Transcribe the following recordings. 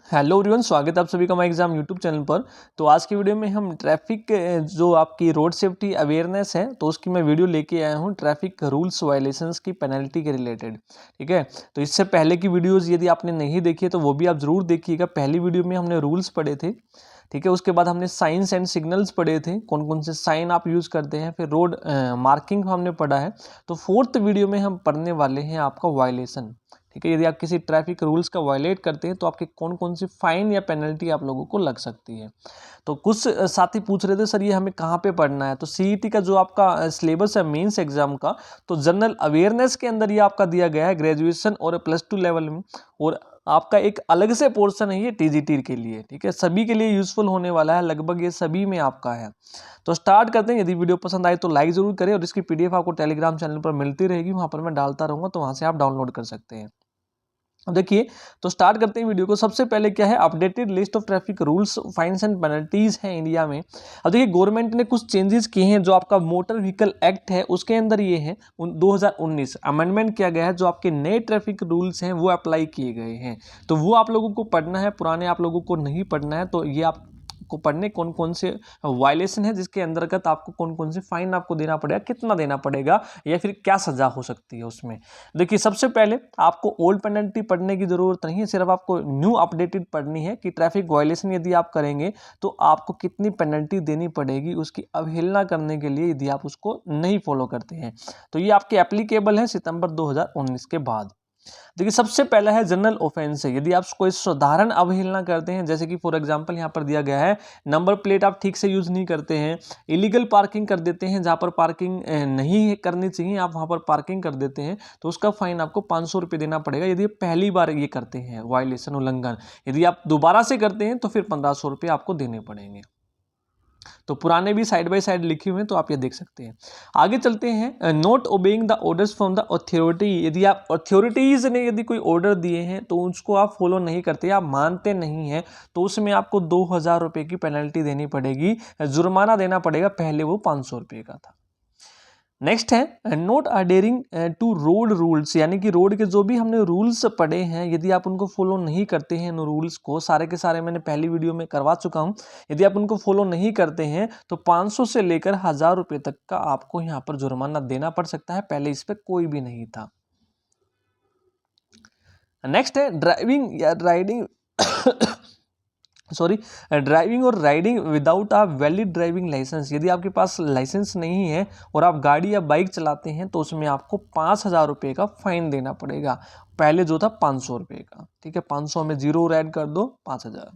Hello everyone, स्वागत है आप सभी का माई एग्जाम यूट्यूब चैनल पर। तो आज की वीडियो में हम ट्रैफिक जो आपकी रोड सेफ्टी अवेयरनेस है तो उसकी मैं वीडियो लेके आया हूँ, ट्रैफिक रूल्स वायलेशंस की पेनल्टी के रिलेटेड। ठीक है, तो इससे पहले की वीडियोस यदि आपने नहीं देखी है तो वो भी आप जरूर देखिएगा। पहली वीडियो में हमने रूल्स पढ़े थे, ठीक है, उसके बाद हमने साइंस एंड सिग्नल्स पढ़े थे, कौन कौन से साइन आप यूज़ करते हैं, फिर रोड मार्किंग हमने पढ़ा है। तो फोर्थ वीडियो में हम पढ़ने वाले हैं आपका वायलेशन। ठीक है, यदि आप किसी ट्रैफिक रूल्स का वायलेट करते हैं तो आपके कौन कौन सी फाइन या पेनल्टी आप लोगों को लग सकती है। तो कुछ साथी पूछ रहे थे सर ये हमें कहाँ पे पढ़ना है। तो सीईटी का जो आपका सिलेबस है मेंस एग्जाम का, तो जनरल अवेयरनेस के अंदर ये आपका दिया गया है ग्रेजुएशन और +2 लेवल में, और आपका एक अलग से पोर्शन है ये टीजीटी के लिए। ठीक है, सभी के लिए यूजफुल होने वाला है, लगभग ये सभी में आपका है। तो स्टार्ट करते हैं। यदि वीडियो पसंद आए तो लाइक जरूर करें, और इसकी पीडीएफ आपको टेलीग्राम चैनल पर मिलती रहेगी, वहां पर मैं डालता रहूंगा, तो वहां से आप डाउनलोड कर सकते हैं। अब देखिए, तो स्टार्ट करते हैं वीडियो को। सबसे पहले क्या है, updated list of traffic rules fines and penalties है इंडिया में। अब देखिए, गवर्नमेंट ने कुछ चेंजेस किए हैं। जो आपका मोटर व्हीकल एक्ट है उसके अंदर ये है 2019 अमेंडमेंट किया गया है, जो आपके नए ट्रैफिक रूल्स हैं वो अप्लाई किए गए हैं। तो वो आप लोगों को पढ़ना है, पुराने आप लोगों को नहीं पढ़ना है। तो ये आप को पढ़ने कौन कौन से वायलेशन है, जिसके अंतर्गत आपको कौन कौन से फाइन आपको देना पड़ेगा, कितना देना पड़ेगा, या फिर क्या सजा हो सकती है उसमें। देखिए, सबसे पहले आपको ओल्ड पेनल्टी पढ़ने की जरूरत नहीं है, सिर्फ आपको न्यू अपडेटेड पढ़नी है कि ट्रैफिक वायलेशन यदि आप करेंगे तो आपको कितनी पेनल्टी देनी पड़ेगी उसकी अवहेलना करने के लिए, यदि आप उसको नहीं फॉलो करते हैं। तो ये आपके एप्लीकेबल है सितंबर 2019 के बाद। देखिए, सबसे पहला है जनरल ऑफेंस है। यदि आप कोई साधारण अवहेलना करते हैं, जैसे कि फॉर एग्जांपल यहाँ पर दिया गया है, नंबर प्लेट आप ठीक से यूज नहीं करते हैं, इलीगल पार्किंग कर देते हैं, जहाँ पर पार्किंग नहीं करनी चाहिए आप वहाँ पर पार्किंग कर देते हैं, तो उसका फाइन आपको 500 रुपये देना पड़ेगा, यदि आप पहली बार ये करते हैं वायलेशन उल्लंघन। यदि आप दोबारा से करते हैं तो फिर 1500 रुपये आपको देने पड़ेंगे। तो पुराने भी साइड बाय साइड लिखे हुए हैं, तो आप ये देख सकते हैं। आगे चलते हैं, not obeying the orders from the authority. यदि आप अथॉरिटीज ने यदि कोई ऑर्डर दिए हैं तो उसको आप फॉलो नहीं करते, आप मानते नहीं हैं, तो उसमें आपको 2000 रुपये की पेनल्टी देनी पड़ेगी, जुर्माना देना पड़ेगा। पहले वो 500 रुपये का था। नेक्स्ट है not adhering to road rules, यानी कि रोड के जो भी हमने रूल्स पढ़े हैं, यदि आप उनको फॉलो नहीं करते हैं, इन रूल्स को सारे के सारे मैंने पहली वीडियो में करवा चुका हूं, यदि आप उनको फॉलो नहीं करते हैं तो 500 से लेकर 1000 रुपये तक का आपको यहां पर जुर्माना देना पड़ सकता है। पहले इस पर कोई भी नहीं था। नेक्स्ट है ड्राइविंग या राइडिंग सॉरी ड्राइविंग और riding without a valid driving licence. यदि आपके पास लाइसेंस नहीं है और आप गाड़ी या बाइक चलाते हैं तो उसमें आपको 5000 रुपये का फाइन देना पड़ेगा। पहले जो था 500 रुपये का। ठीक है, 500 में जीरो ऐड कर दो, 5000।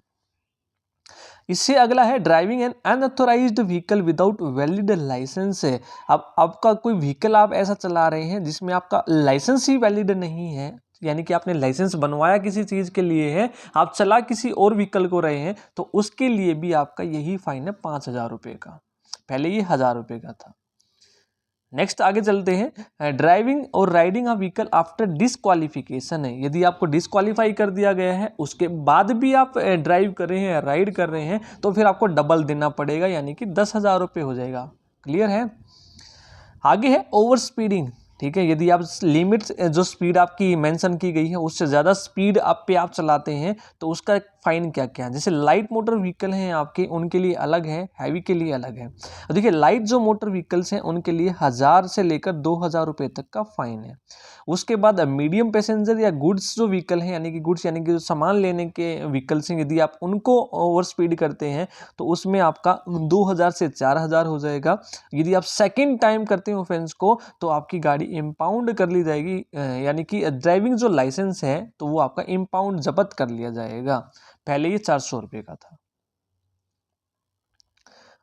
इससे अगला है driving an unauthorised vehicle without valid licence है। अब आपका कोई व्हीकल आप ऐसा चला रहे हैं जिसमें आपका लाइसेंस ही वैलिड नहीं है, यानी कि आपने लाइसेंस बनवाया किसी चीज के लिए है, आप चला किसी और व्हीकल को रहे हैं, तो उसके लिए भी आपका यही फाइन है 5000 रुपये का। पहले ये 1000 रुपये का था। नेक्स्ट आगे चलते हैं, ड्राइविंग और riding a vehicle after disqualification है। यदि आपको डिसक्वालीफाई कर दिया गया है, उसके बाद भी आप ड्राइव कर रहे हैं, राइड कर रहे हैं, तो फिर आपको डबल देना पड़ेगा, यानी कि 10,000 रुपये हो जाएगा। क्लियर है। आगे है ओवर स्पीडिंग। ठीक है, यदि आप लिमिट जो स्पीड आपकी मेंशन की गई है उससे ज़्यादा स्पीड आप चलाते हैं तो उसका फाइन क्या क्या है। जैसे लाइट मोटर व्हीकल हैं आपके, उनके लिए अलग है, हैवी के लिए अलग है। देखिए, लाइट जो मोटर व्हीकल्स हैं उनके लिए 1000 से लेकर 2000 रुपये तक का फाइन है। उसके बाद मीडियम पैसेंजर या गुड्स जो व्हीकल हैं, यानी कि गुड्स यानी कि जो सामान लेने के व्हीकल्स हैं, यदि आप उनको ओवर स्पीड करते हैं तो उसमें आपका 2000 से 4000 हो जाएगा। यदि आप सेकेंड टाइम करते हैं ऑफेंस को तो आपकी गाड़ी इम्पाउंड कर ली जाएगी, यानी कि ड्राइविंग जो लाइसेंस है तो वो आपका इम्पाउंड जब्त कर लिया जाएगा। पहले ये 400 रुपये का था।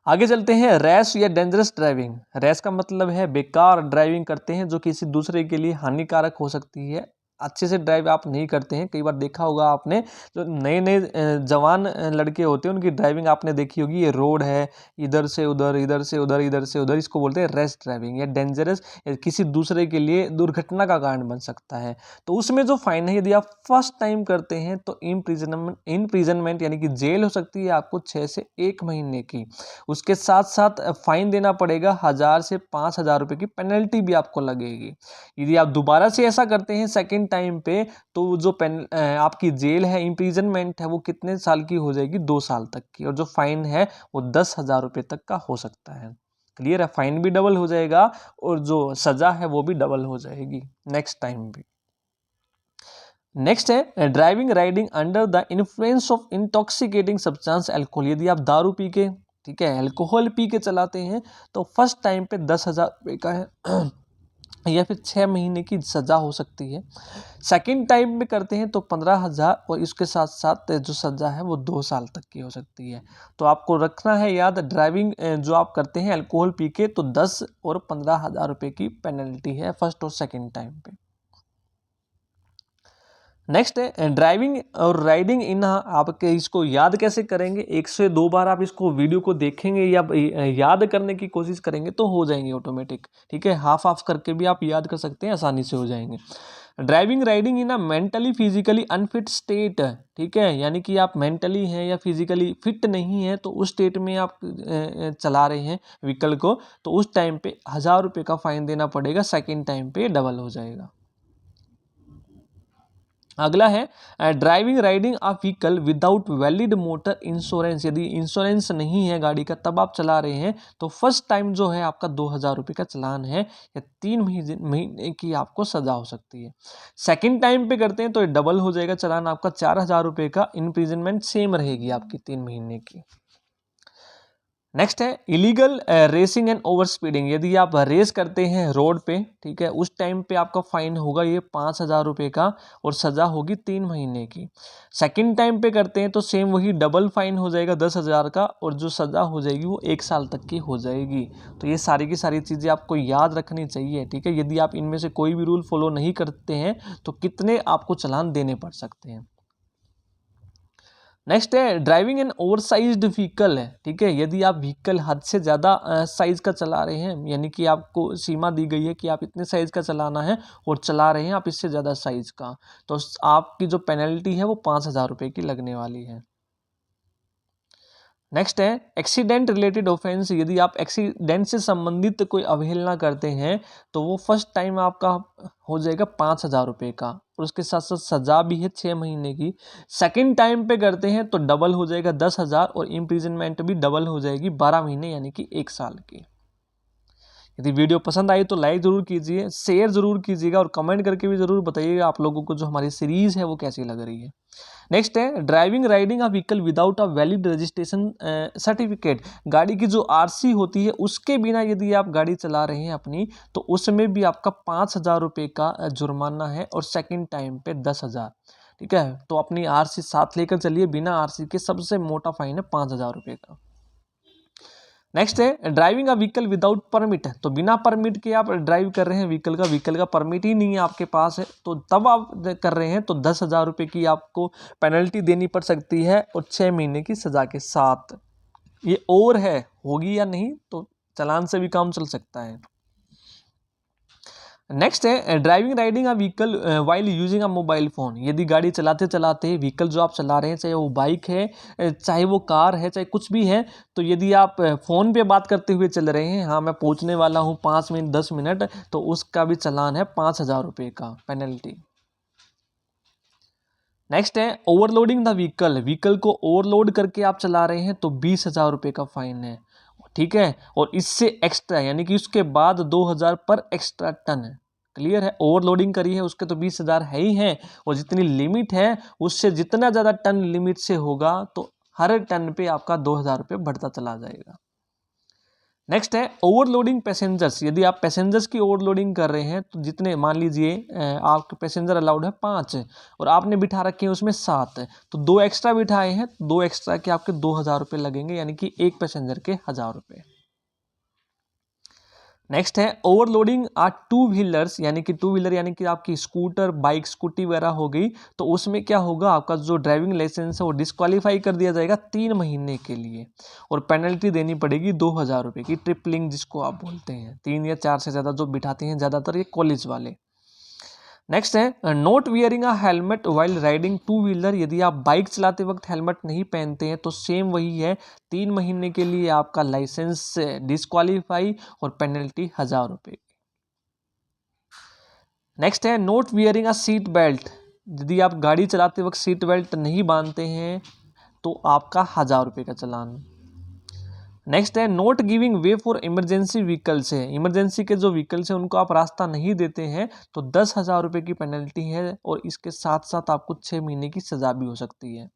आगे चलते हैं, रैश या डेंजरस ड्राइविंग। रैश का मतलब है बेकार ड्राइविंग करते हैं जो किसी दूसरे के लिए हानिकारक हो सकती है। अच्छे से ड्राइव आप नहीं करते हैं। कई बार देखा होगा आपने, जो नए नए जवान लड़के होते हैं उनकी ड्राइविंग आपने देखी होगी, ये रोड है, इधर से उधर, इधर से उधर, इधर से उधर, इसको बोलते हैं रैश ड्राइविंग या डेंजरस, या किसी दूसरे के लिए दुर्घटना का कारण बन सकता है। तो उसमें जो फाइन है, यदि आप फर्स्ट टाइम करते हैं तो इम्प्रिजनमेंट यानी कि जेल हो सकती है आपको 6 से 1 महीने की। उसके साथ साथ फाइन देना पड़ेगा, 1000 से 5000 रुपये की पेनल्टी भी आपको लगेगी। यदि आप दोबारा से ऐसा करते हैं सेकेंड सेकेंड टाइम पे तो जो आपकी जेल है, इम्प्रिजनमेंट है, वो कितने साल की हो जाएगी, 2 साल तक की, और जो फाइन है वो 10,000 रुपये तक का हो सकता है। क्लियर है, फाइन भी डबल हो जाएगा और जो सजा है वो भी डबल हो जाएगी नेक्स्ट टाइम भी। नेक्स्ट है driving riding under the influence of intoxicating substance alcohol. यदि आप दारू पी के, ठीक है, अल्कोहल पी के चलाते हैं तो फर्स्ट टाइम पे 10,000 रुपये का है या फिर 6 महीने की सजा हो सकती है। सेकेंड टाइम में करते हैं तो 15,000 और इसके साथ साथ जो सजा है वो 2 साल तक की हो सकती है। तो आपको रखना है याद, ड्राइविंग जो आप करते हैं अल्कोहल पी के तो 10 और 15,000 रुपये की पेनल्टी है फर्स्ट और सेकेंड टाइम पे। नेक्स्ट है ड्राइविंग और राइडिंग इन, आपके इसको याद कैसे करेंगे, 1 से 2 बार आप इसको वीडियो को देखेंगे या याद करने की कोशिश करेंगे तो हो जाएंगे ऑटोमेटिक, ठीक है। हाफ हाफ करके भी आप याद कर सकते हैं, आसानी से हो जाएंगे। Driving riding in a mentally physically unfit state, ठीक है, यानी कि आप मेंटली हैं या फिजिकली फिट नहीं है तो उस स्टेट में आप चला रहे हैं व्हीकल को, तो उस टाइम पे 1,000 रुपये का फाइन देना पड़ेगा, सेकेंड टाइम पे डबल हो जाएगा। अगला है driving riding a vehicle without valid motor insurance. यदि इंश्योरेंस नहीं है गाड़ी का तब आप चला रहे हैं तो फर्स्ट टाइम जो है आपका 2,000 रुपये का चालान है या 3 महीने की आपको सजा हो सकती है। सेकंड टाइम पे करते हैं तो ये डबल हो जाएगा चालान आपका, 4,000 रुपये का, इम्प्रिजनमेंट सेम रहेगी आपकी 3 महीने की। नेक्स्ट है illegal racing and over speeding. यदि आप रेस करते हैं रोड पे, ठीक है, उस टाइम पे आपका फाइन होगा ये 5,000 रुपये का और सजा होगी 3 महीने की। सेकंड टाइम पे करते हैं तो सेम वही डबल फाइन हो जाएगा 10,000 का और जो सजा हो जाएगी वो 1 साल तक की हो जाएगी। तो ये सारी की सारी चीज़ें आपको याद रखनी चाहिए, ठीक है। यदि आप इनमें से कोई भी रूल फॉलो नहीं करते हैं तो कितने आपको चालान देने पड़ सकते हैं। नेक्स्ट है ड्राइविंग एन ओवरसाइज्ड व्हीकल है, ठीक है। यदि आप व्हीकल हद से ज़्यादा साइज का चला रहे हैं, यानी कि आपको सीमा दी गई है कि आप इतने साइज का चलाना है और चला रहे हैं आप इससे ज़्यादा साइज का, तो आपकी जो पेनल्टी है वो 5,000 रुपये की लगने वाली है। नेक्स्ट है एक्सीडेंट रिलेटेड ऑफेंस। यदि आप एक्सीडेंट से संबंधित कोई अवहेलना करते हैं तो वो फर्स्ट टाइम आपका हो जाएगा 5,000 रुपये का और उसके साथ साथ सजा भी है 6 महीने की। सेकंड टाइम पे करते हैं तो डबल हो जाएगा 10,000 और इम्प्रिजनमेंट भी डबल हो जाएगी 12 महीने यानी कि 1 साल की। यदि वीडियो पसंद आई तो लाइक ज़रूर कीजिए, शेयर ज़रूर कीजिएगा और कमेंट करके भी ज़रूर बताइएगा आप लोगों को जो हमारी सीरीज़ है वो कैसी लग रही है। नेक्स्ट है driving riding a vehicle without a valid registration certificate. गाड़ी की जो आरसी होती है उसके बिना यदि आप गाड़ी चला रहे हैं अपनी तो उसमें भी आपका 5,000 रुपये का जुर्माना है और सेकंड टाइम पे 10,000, ठीक है। तो अपनी आरसी साथ लेकर चलिए, बिना आरसी के सबसे मोटा फाइन है 5,000 रुपये का। नेक्स्ट है driving a vehicle without permit. तो बिना परमिट के आप ड्राइव कर रहे हैं व्हीकल का परमिट ही नहीं है आपके पास है तो तब आप कर रहे हैं तो 10,000 रुपये की आपको पेनल्टी देनी पड़ सकती है और 6 महीने की सजा के साथ। ये और है, होगी या नहीं तो चालान से भी काम चल सकता है। नेक्स्ट है driving riding a vehicle while using a mobile phone. यदि गाड़ी चलाते चलाते व्हीकल जो आप चला रहे हैं, चाहे वो बाइक है, चाहे वो कार है, चाहे कुछ भी है, तो यदि आप फ़ोन पे बात करते हुए चल रहे हैं, हाँ मैं पहुंचने वाला हूँ 5 मिनट 10 मिनट, तो उसका भी चालान है 5,000 रुपये का पेनल्टी। नेक्स्ट है ओवरलोडिंग द व्हीकल को ओवरलोड करके आप चला रहे हैं तो 20,000 रुपये का फाइन है, ठीक है। और इससे एक्स्ट्रा यानी कि उसके बाद 2,000 पर एक्स्ट्रा टन है। क्लियर है, ओवरलोडिंग करी है उसके तो 20,000 है ही है और जितनी लिमिट है उससे जितना ज़्यादा टन लिमिट से होगा तो हर टन पे आपका 2,000 रुपये बढ़ता चला जाएगा। नेक्स्ट है ओवरलोडिंग पैसेंजर्स। यदि आप पैसेंजर्स की ओवरलोडिंग कर रहे हैं तो जितने, मान लीजिए आपके पैसेंजर अलाउड है 5 और आपने बिठा रखे हैं उसमें 7, तो 2 एक्स्ट्रा बिठाए हैं, 2 एक्स्ट्रा के आपके 2,000 रुपये लगेंगे यानी कि एक पैसेंजर के 1,000 रुपये। नेक्स्ट है ओवरलोडिंग आ टू व्हीलर्स, यानी कि टू व्हीलर यानी कि आपकी स्कूटर बाइक स्कूटी वगैरह हो गई, तो उसमें क्या होगा आपका जो ड्राइविंग लाइसेंस है वो डिस्क्वालीफाई कर दिया जाएगा 3 महीने के लिए और पेनल्टी देनी पड़ेगी 2,000 रुपये की, ट्रिपलिंग जिसको आप बोलते हैं। 3 या 4 से ज़्यादा जो बिठाते हैं ज़्यादातर ये कॉलेज वाले। नेक्स्ट है note wearing a helmet while riding two wheeler. यदि आप बाइक चलाते वक्त हेलमेट नहीं पहनते हैं तो सेम वही है, 3 महीने के लिए आपका लाइसेंस डिस्क्वालीफाई और पेनल्टी 1,000 रुपये। नेक्स्ट है note wearing a seat belt, यदि आप गाड़ी चलाते वक्त सीट बेल्ट नहीं बांधते हैं तो आपका 1000 रुपये का चालान। नेक्स्ट है note giving way for emergency vehicles है, इमरजेंसी के जो व्हीकल्स हैं उनको आप रास्ता नहीं देते हैं तो 10,000 रुपये की पेनल्टी है और इसके साथ साथ आपको 6 महीने की सजा भी हो सकती है।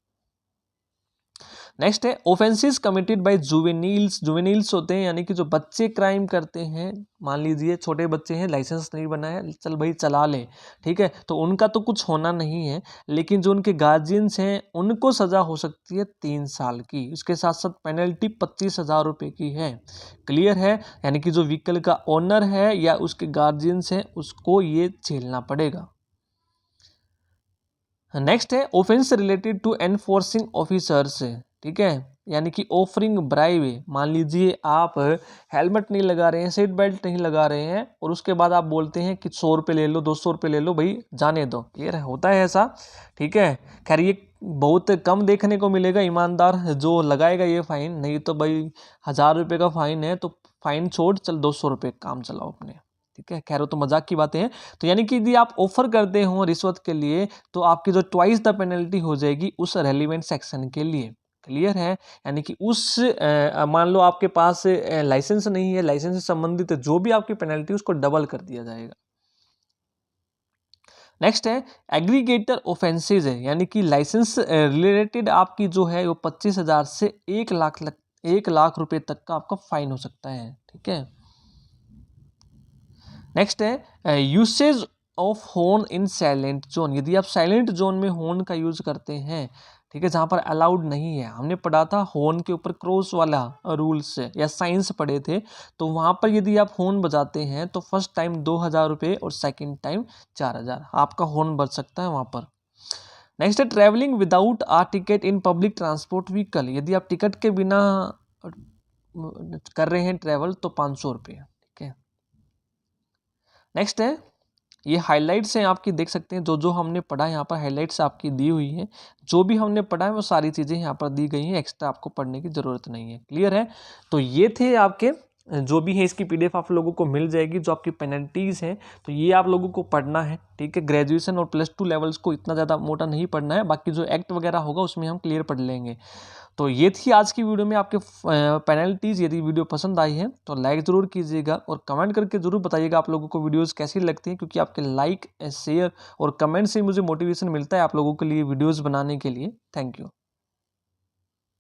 नेक्स्ट है ऑफेंसेस कमिटेड बाय जुवेनिल्स, जुवेनिल्स होते हैं यानी कि जो बच्चे क्राइम करते हैं, मान लीजिए छोटे बच्चे हैं, लाइसेंस नहीं बना है, चल भाई चला ले, ठीक है, तो उनका तो कुछ होना नहीं है, लेकिन जो उनके गार्जियंस हैं उनको सजा हो सकती है 3 साल की, इसके साथ साथ पेनल्टी 25,000 रुपये की है। क्लियर है, यानी कि जो व्हीकल का ओनर है या उसके गार्जियंस हैं उसको ये झेलना पड़ेगा। नेक्स्ट है offence related to enforcing officers, ठीक है, यानी कि ऑफरिंग ब्राइब है, मान लीजिए आप हेलमेट नहीं लगा रहे हैं, सीट बेल्ट नहीं लगा रहे हैं और उसके बाद आप बोलते हैं कि 100 रुपये ले लो, 200 रुपये ले लो, भाई जाने दो, क्लियर है, होता है ऐसा, ठीक है। खैर ये बहुत कम देखने को मिलेगा, ईमानदार जो लगाएगा ये फाइन, नहीं तो भाई 1000 रुपये का फाइन है तो फाइन छोड़ चल 200 रुपये काम चलाओ अपने, ठीक है। खैर वो तो मजाक की बातें हैं। तो यानी कि यदि आप ऑफर करते हो रिश्वत के लिए तो आपकी जो ट्वाइस द पेनल्टी हो जाएगी उस रेलिवेंट सेक्शन के लिए। क्लियर है, यानी कि उस मान लो आपके पास लाइसेंस नहीं है, लाइसेंस से संबंधित जो भी आपकी पेनल्टी उसको डबल कर दिया जाएगा। नेक्स्ट है एग्रीगेटर ऑफेंसेज है, यानी कि लाइसेंस रिलेटेड आपकी जो है वो 25,000 से 1 लाख रुपए तक का आपका फाइन हो सकता है, ठीक है। नेक्स्ट है usage of horn in silent zone, यदि आप साइलेंट जोन में हॉर्न का यूज करते हैं, ठीक है, जहां पर अलाउड नहीं है, हमने पढ़ा था हॉर्न के ऊपर क्रॉस वाला रूल्स या साइंस पढ़े थे, तो वहां पर यदि आप हॉर्न बजाते हैं तो फर्स्ट टाइम 2,000 रुपये और सेकेंड टाइम 4,000 आपका हॉर्न बज सकता है वहां पर। नेक्स्ट है travelling without a ticket in public transport vehicle, यदि आप टिकट के बिना कर रहे हैं ट्रेवल तो 500 रुपये, ठीक है। नेक्स्ट है ये हाइलाइट्स हैं आपकी, देख सकते हैं जो जो हमने पढ़ा यहाँ पर हाइलाइट्स आपकी दी हुई है, जो भी हमने पढ़ा है वो सारी चीज़ें यहाँ पर दी गई हैं, एक्स्ट्रा आपको पढ़ने की ज़रूरत नहीं है। क्लियर है, तो ये थे आपके जो भी है, इसकी पीडीएफ आप लोगों को मिल जाएगी, जो आपकी पेनल्टीज़ हैं तो ये आप लोगों को पढ़ना है, ठीक है। ग्रेजुएशन और +2 लेवल्स को इतना ज़्यादा मोटा नहीं पढ़ना है, बाकी जो एक्ट वगैरह होगा उसमें हम क्लियर पढ़ लेंगे। तो ये थी आज की वीडियो में आपके पेनल्टीज़। यदि वीडियो पसंद आई है तो लाइक ज़रूर कीजिएगा और कमेंट करके ज़रूर बताइएगा आप लोगों को वीडियोस कैसी लगती हैं, क्योंकि आपके लाइक शेयर और कमेंट से मुझे मोटिवेशन मिलता है आप लोगों के लिए वीडियोस बनाने के लिए। Thank you.